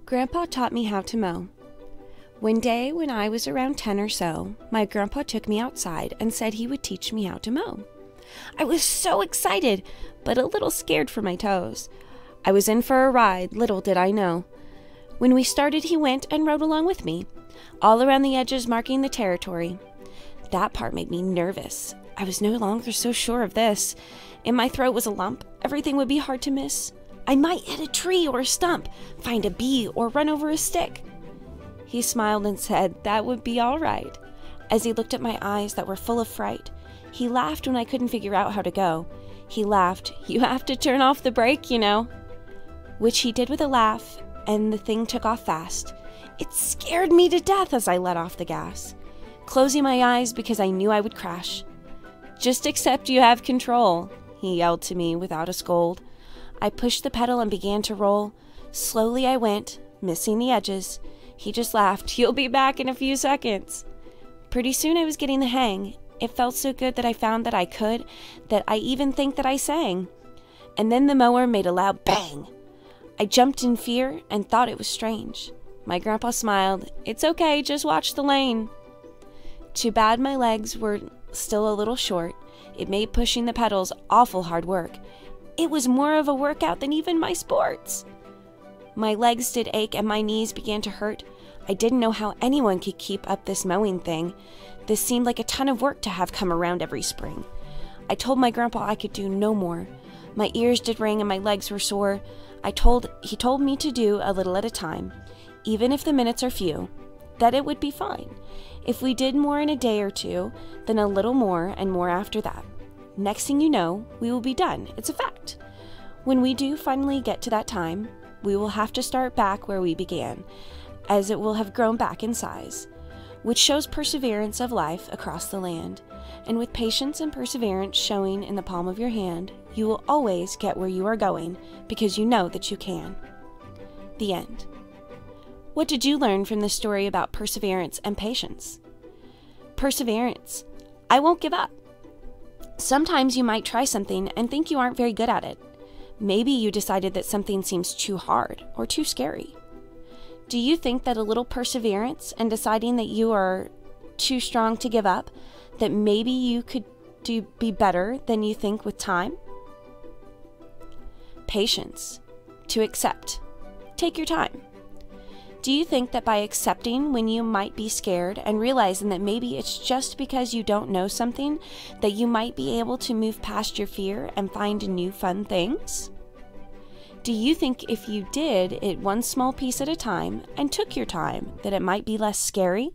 Grandpa taught me how to mow. One day when I was around 10 or so, my grandpa took me outside and said he would teach me how to mow. I was so excited, but a little scared for my toes. I was in for a ride, little did I know. When we started, he went and rode along with me, all around the edges marking the territory. That part made me nervous. I was no longer so sure of this. In my throat was a lump. Everything would be hard to miss. I might hit a tree or a stump, find a bee, or run over a stick. He smiled and said that would be all right. As he looked at my eyes that were full of fright, he laughed when I couldn't figure out how to go. He laughed, "You have to turn off the brake, you know." Which he did with a laugh, and the thing took off fast. It scared me to death as I let off the gas, closing my eyes because I knew I would crash. "Just accept you have control," he yelled to me without a scold. I pushed the pedal and began to roll. Slowly I went, missing the edges. He just laughed, "You'll be back in a few seconds." Pretty soon I was getting the hang. It felt so good that I found that I could, that I even think that I sang. And then the mower made a loud bang. I jumped in fear and thought it was strange. My grandpa smiled, "It's okay, just watch the lane." Too bad my legs were still a little short. It made pushing the pedals awful hard work. It was more of a workout than even my sports. My legs did ache and my knees began to hurt. I didn't know how anyone could keep up this mowing thing. This seemed like a ton of work to have come around every spring. I told my grandpa I could do no more. My ears did ring and my legs were sore. He told me to do a little at a time, even if the minutes are few, that it would be fine. If we did more in a day or two, then a little more and more after that. Next thing you know, we will be done. It's a fact. When we do finally get to that time, we will have to start back where we began, as it will have grown back in size, which shows perseverance of life across the land. And with patience and perseverance showing in the palm of your hand, you will always get where you are going, because you know that you can. The end. What did you learn from this story about perseverance and patience? Perseverance. I won't give up. Sometimes you might try something and think you aren't very good at it. Maybe you decided that something seems too hard or too scary. Do you think that a little perseverance and deciding that you are too strong to give up, that maybe you could be better than you think with time? Patience. To accept. Take your time. Do you think that by accepting when you might be scared and realizing that maybe it's just because you don't know something that you might be able to move past your fear and find new fun things? Do you think if you did it one small piece at a time and took your time that it might be less scary?